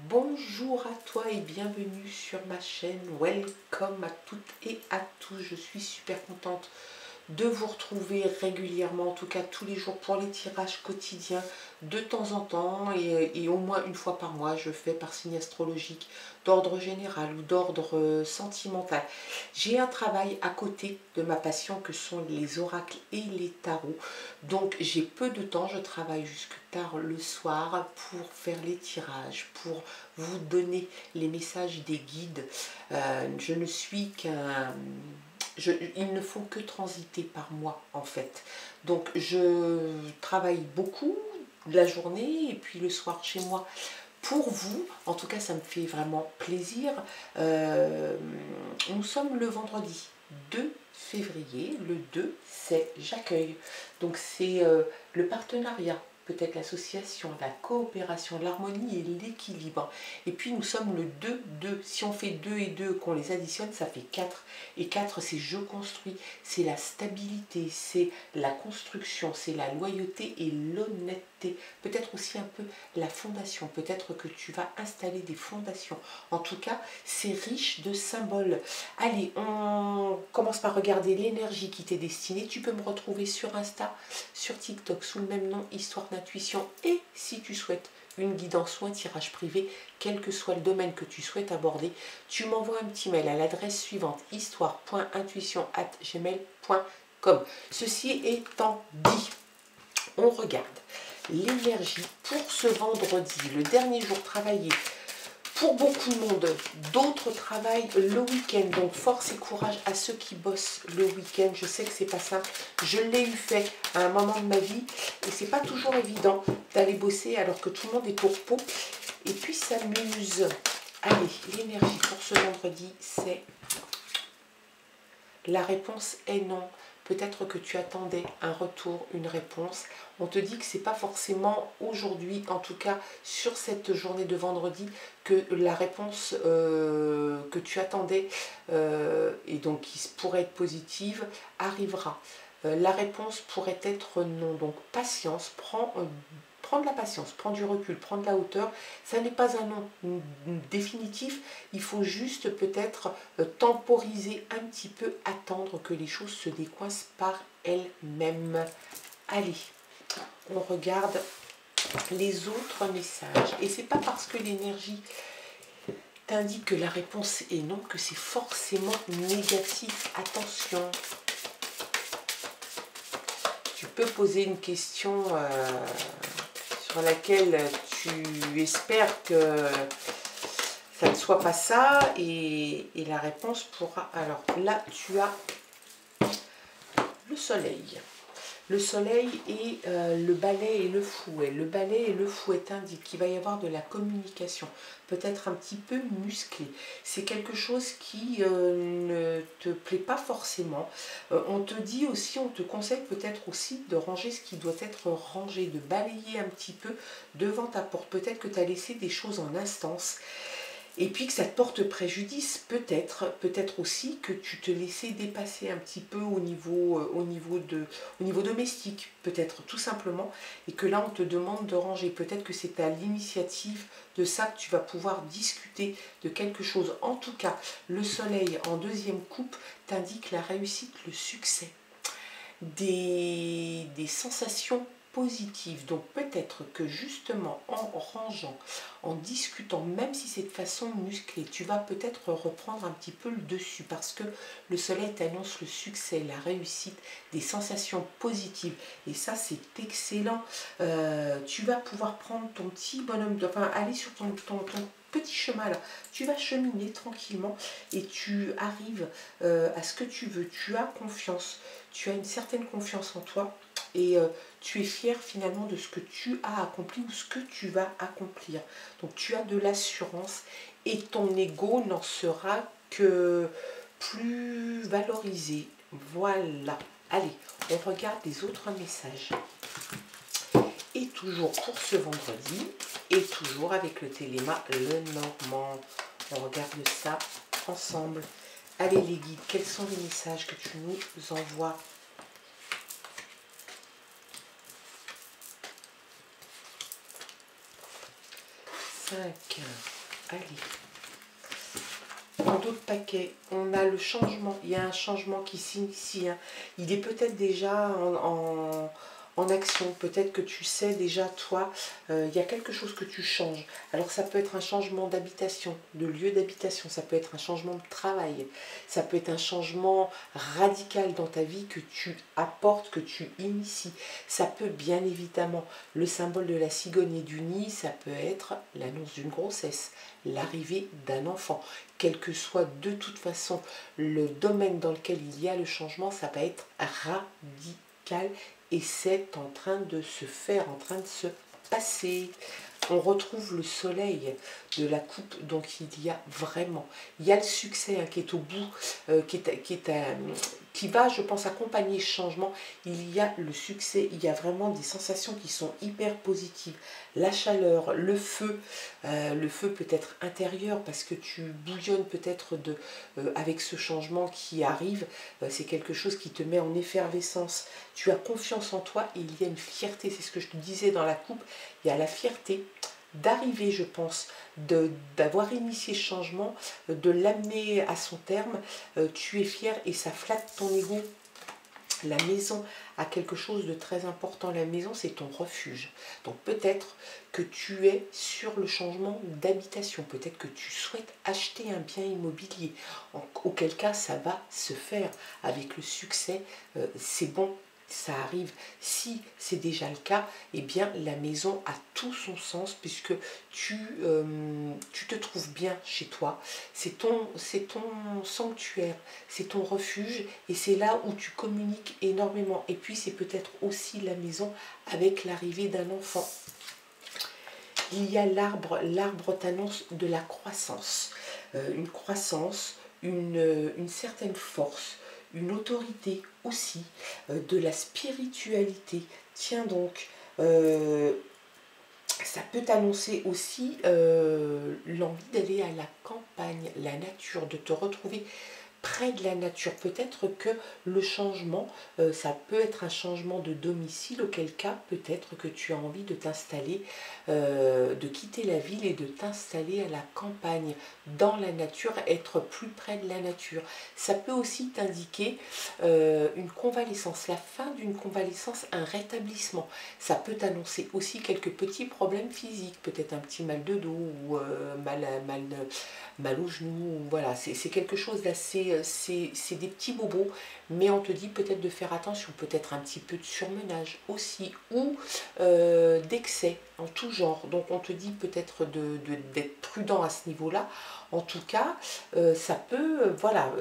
Bonjour à toi et bienvenue sur ma chaîne. Welcome à toutes et à tous. Je suis super contente de vous retrouver régulièrement, en tout cas tous les jours pour les tirages quotidiens. De temps en temps et au moins une fois par mois, je fais par signe astrologique d'ordre général ou d'ordre sentimental. J'ai un travail à côté de ma passion que sont les oracles et les tarots. Donc j'ai peu de temps, je travaille jusque tard le soir pour faire les tirages, pour vous donner les messages des guides. Je ne suis qu'un... il ne faut que transiter par moi en fait. Donc je travaille beaucoup la journée et puis le soir chez moi pour vous. En tout cas, ça me fait vraiment plaisir. Nous sommes le vendredi 2 février. Le 2, c'est j'accueille. Donc c'est le partenariat, peut-être l'association, la coopération, l'harmonie et l'équilibre. Et puis nous sommes le 2. Si on fait 2 et 2, qu'on les additionne, ça fait 4. Et 4, c'est je construis, c'est la stabilité, c'est la construction, c'est la loyauté et l'honnêteté. Peut-être aussi un peu la fondation, peut-être que tu vas installer des fondations. En tout cas, c'est riche de symboles. Allez, on commence par regarder l'énergie qui t'est destinée. Tu peux me retrouver sur Insta, sur TikTok, sous le même nom, Histoire d'intuition. Et si tu souhaites une guidance ou un tirage privé, quel que soit le domaine que tu souhaites aborder, tu m'envoies un petit mail à l'adresse suivante, histoire.intuition@gmail.com. Ceci étant dit, on regarde l'énergie pour ce vendredi, le dernier jour travaillé. Pour beaucoup de monde, d'autres travaillent le week-end. Donc force et courage à ceux qui bossent le week-end. Je sais que c'est pas simple. Je l'ai eu fait à un moment de ma vie et c'est pas toujours évident d'aller bosser alors que tout le monde est pour repos. Et puis s'amuse. Allez, l'énergie pour ce vendredi, c'est... La réponse est non. Peut-être que tu attendais un retour, une réponse. On te dit que c'est pas forcément aujourd'hui, en tout cas sur cette journée de vendredi, que la réponse que tu attendais et donc qui pourrait être positive arrivera. La réponse pourrait être non. Donc patience, prends de la patience, prends du recul, prends de la hauteur. Ça n'est pas un non définitif. Il faut juste peut-être temporiser un petit peu, attendre que les choses se décoincent par elles-mêmes. Allez, on regarde les autres messages. Et c'est pas parce que l'énergie t'indique que la réponse est non que c'est forcément négatif. Attention. Tu peux poser une question sur laquelle tu espères que ça ne soit pas ça et la réponse pourra... Alors là, tu as le soleil. Le soleil et le balai et le fouet. Le balai et le fouet t'indiquent qu'il va y avoir de la communication, peut-être un petit peu musclée. C'est quelque chose qui ne te plaît pas forcément. On te dit aussi, on te conseille peut-être aussi de ranger ce qui doit être rangé, de balayer un petit peu devant ta porte. Peut-être que tu as laissé des choses en instance. Et puis que ça te porte préjudice, peut-être aussi que tu te laissais dépasser un petit peu au niveau domestique, peut-être tout simplement, et que là on te demande de ranger. Peut-être que c'est à l'initiative de ça que tu vas pouvoir discuter de quelque chose. En tout cas, le soleil en deuxième coupe t'indique la réussite, le succès, des sensations positive. Donc peut-être que justement en rangeant, en discutant, même si c'est de façon musclée, tu vas peut-être reprendre un petit peu le dessus parce que le soleil t'annonce le succès, la réussite, des sensations positives. Et ça, c'est excellent. Tu vas pouvoir prendre ton petit bonhomme, enfin aller sur ton petit chemin là. Tu vas cheminer tranquillement et tu arrives à ce que tu veux. Tu as confiance. Tu as une certaine confiance en toi. Et tu es fier finalement de ce que tu as accompli ou ce que tu vas accomplir. Donc tu as de l'assurance et ton ego n'en sera que plus valorisé. Voilà. Allez, on regarde les autres messages. Et toujours pour ce vendredi, et toujours avec le téléma Lenormand. On regarde ça ensemble. Allez les guides, quels sont les messages que tu nous envoies ? 5. Allez. Dans d'autres paquets, on a le changement. Il y a un changement qui s'initie. Hein. Il est peut-être déjà en action. Peut-être que tu sais déjà, toi, il y a quelque chose que tu changes. Alors ça peut être un changement d'habitation, de lieu d'habitation. Ça peut être un changement de travail. Ça peut être un changement radical dans ta vie que tu apportes, que tu inities. Ça peut bien évidemment, le symbole de la cigogne et du nid, ça peut être l'annonce d'une grossesse, l'arrivée d'un enfant. Quel que soit de toute façon le domaine dans lequel il y a le changement, ça va être radical et c'est en train de se faire, en train de se passer. On retrouve le soleil de la coupe, donc il y a vraiment, il y a le succès hein, qui est au bout, qui va, je pense, accompagner ce changement. Il y a le succès, il y a vraiment des sensations qui sont hyper positives. La chaleur, le feu peut-être intérieur parce que tu bouillonnes peut-être avec ce changement qui arrive. C'est quelque chose qui te met en effervescence. Tu as confiance en toi et il y a une fierté, c'est ce que je te disais dans la coupe, il y a la fierté d'arriver, je pense, d'avoir initié ce changement, de l'amener à son terme. Tu es fier et ça flatte ton ego. La maison a quelque chose de très important. La maison, c'est ton refuge. Donc peut-être que tu es sur le changement d'habitation. Peut-être que tu souhaites acheter un bien immobilier. Auquel cas, ça va se faire avec le succès. C'est bon. Ça arrive. Si c'est déjà le cas, eh bien la maison a tout son sens puisque tu te trouves bien chez toi. C'est ton sanctuaire, c'est ton refuge et c'est là où tu communiques énormément. Et puis c'est peut-être aussi la maison avec l'arrivée d'un enfant. Il y a l'arbre, l'arbre t'annonce de la croissance, une croissance, une certaine force, une autorité aussi, de la spiritualité. Tiens donc, ça peut t'annoncer aussi l'envie d'aller à la campagne, la nature, de te retrouver près de la nature. Peut-être que le changement, ça peut être un changement de domicile, auquel cas peut-être que tu as envie de t'installer, de quitter la ville et de t'installer à la campagne, dans la nature, être plus près de la nature. Ça peut aussi t'indiquer une convalescence, la fin d'une convalescence, un rétablissement. Ça peut t'annoncer aussi quelques petits problèmes physiques, peut-être un petit mal de dos ou mal au genou, voilà, c'est quelque chose d'assez, c'est des petits bobos, mais on te dit peut-être de faire attention, peut-être un petit peu de surmenage aussi, ou d'excès en tout genre, donc on te dit peut-être d'être prudent à ce niveau-là. En tout cas, ça peut, voilà,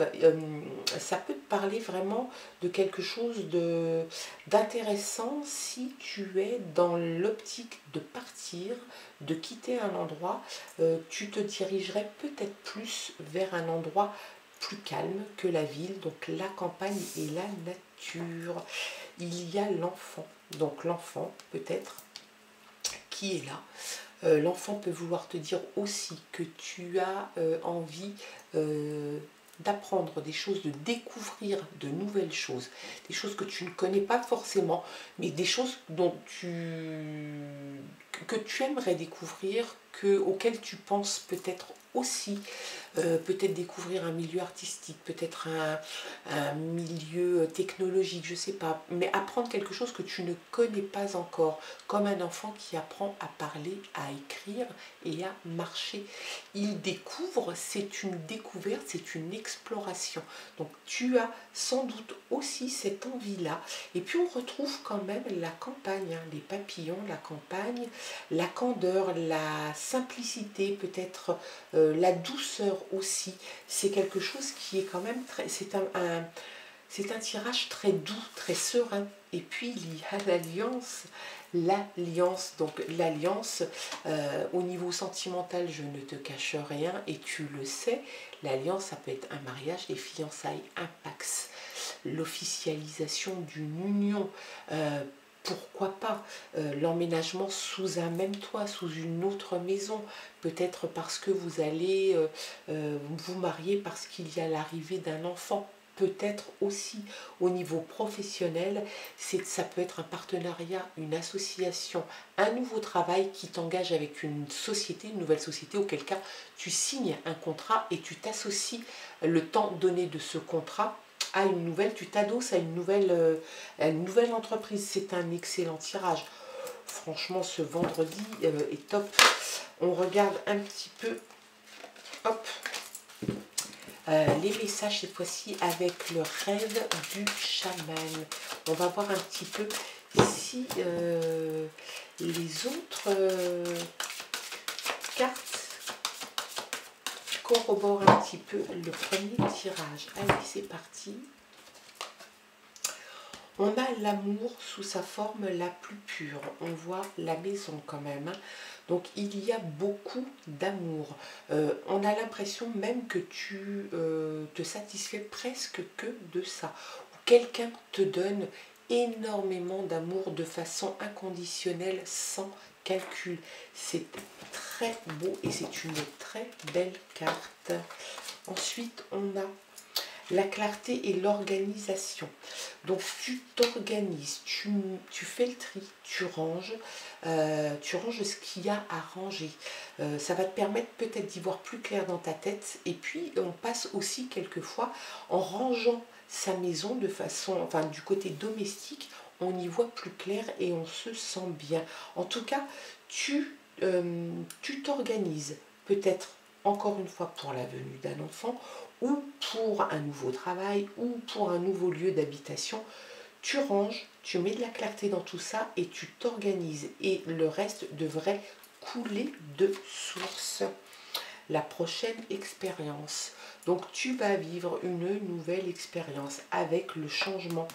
ça peut te parler vraiment de quelque chose d'intéressant si tu es dans l'optique de partir, de quitter un endroit. Tu te dirigerais peut-être plus vers un endroit plus calme que la ville, donc la campagne et la nature. Il y a l'enfant, donc l'enfant peut-être qui est là. L'enfant peut vouloir te dire aussi que tu as envie d'apprendre des choses, de découvrir de nouvelles choses, des choses que tu ne connais pas forcément, mais des choses que tu aimerais découvrir, auxquelles tu penses peut-être aussi, peut-être découvrir un milieu artistique, peut-être un milieu technologique, je ne sais pas, mais apprendre quelque chose que tu ne connais pas encore, comme un enfant qui apprend à parler, à écrire et à marcher. Il découvre, c'est une découverte, c'est une exploration. Donc tu as sans doute aussi cette envie-là. Et puis on retrouve quand même la campagne, hein, les papillons, la campagne, la candeur, la simplicité, peut-être la douceur aussi. C'est quelque chose qui est quand même très... C'est un tirage très doux, très serein. Et puis il y a l'alliance, donc l'alliance au niveau sentimental, je ne te cache rien et tu le sais, l'alliance ça peut être un mariage, les fiançailles, un pax, l'officialisation d'une union, pourquoi pas l'emménagement sous un même toit, sous une autre maison, peut-être parce que vous allez vous marier parce qu'il y a l'arrivée d'un enfant. peut-être aussi au niveau professionnel, ça peut être un partenariat, une association, un nouveau travail qui t'engage avec une société, une nouvelle société, auquel cas tu signes un contrat et tu t'associes le temps donné de ce contrat à une nouvelle, tu t'adosses à une nouvelle entreprise. C'est un excellent tirage. Franchement, ce vendredi est top. On regarde un petit peu, hop, les messages cette fois-ci avec le rêve du chaman. On va voir un petit peu si les autres cartes corroborent un petit peu le premier tirage. Allez, c'est parti. On a l'amour sous sa forme la plus pure. On voit la maison quand même, hein. Donc il y a beaucoup d'amour. On a l'impression même que tu te satisfais presque que de ça. Quelqu'un te donne énormément d'amour de façon inconditionnelle, sans calcul. C'est très beau et c'est une très belle carte. Ensuite, on a la clarté et l'organisation. Donc tu t'organises, tu fais le tri, tu ranges ce qu'il y a à ranger. Ça va te permettre peut-être d'y voir plus clair dans ta tête. Et puis on passe aussi quelquefois en rangeant sa maison de façon, enfin du côté domestique, on y voit plus clair et on se sent bien. En tout cas, tu t'organises peut-être encore une fois pour la venue d'un enfant, ou pour un nouveau travail, ou pour un nouveau lieu d'habitation. Tu ranges, tu mets de la clarté dans tout ça et tu t'organises. Et le reste devrait couler de source. La prochaine expérience. Donc tu vas vivre une nouvelle expérience avec le changement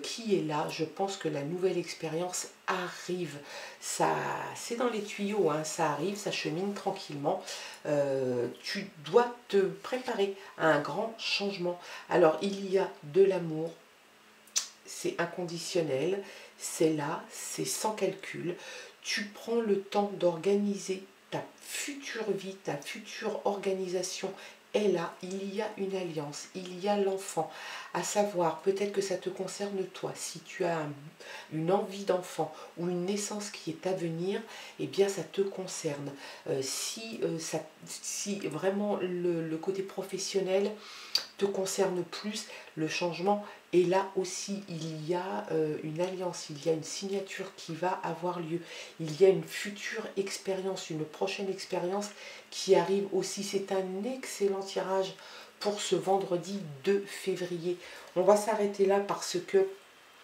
qui est là. Je pense que la nouvelle expérience arrive. Ça, c'est dans les tuyaux, hein, ça arrive, ça chemine tranquillement. Tu dois te préparer à un grand changement. Alors il y a de l'amour, c'est inconditionnel, c'est là, c'est sans calcul. Tu prends le temps d'organiser ta future vie, ta future organisation est là. Il y a une alliance, il y a l'enfant. À savoir, peut-être que ça te concerne toi. Si tu as une envie d'enfant ou une naissance qui est à venir, eh bien ça te concerne. Si vraiment le côté professionnel te concerne plus, le changement, et là aussi il y a une alliance, il y a une signature qui va avoir lieu, il y a une future expérience, une prochaine expérience qui arrive aussi. C'est un excellent tirage pour ce vendredi 2 février. On va s'arrêter là parce que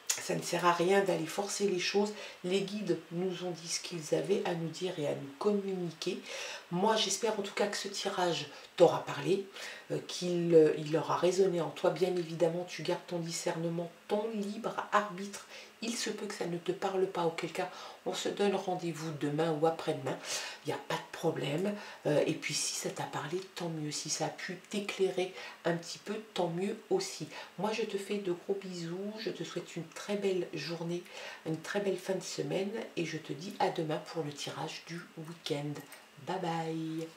ça ne sert à rien d'aller forcer les choses. Les guides nous ont dit ce qu'ils avaient à nous dire et à nous communiquer. Moi, j'espère en tout cas que ce tirage t'aura parlé, qu'il aura résonné en toi. Bien évidemment, tu gardes ton discernement, ton libre arbitre. Il se peut que ça ne te parle pas, auquel cas on se donne rendez-vous demain ou après-demain. Il n'y a pas de problème. Et puis si ça t'a parlé, tant mieux. Si ça a pu t'éclairer un petit peu, tant mieux aussi. Moi, je te fais de gros bisous. Je te souhaite une très belle journée, une très belle fin de semaine. Et je te dis à demain pour le tirage du week-end. Bye bye.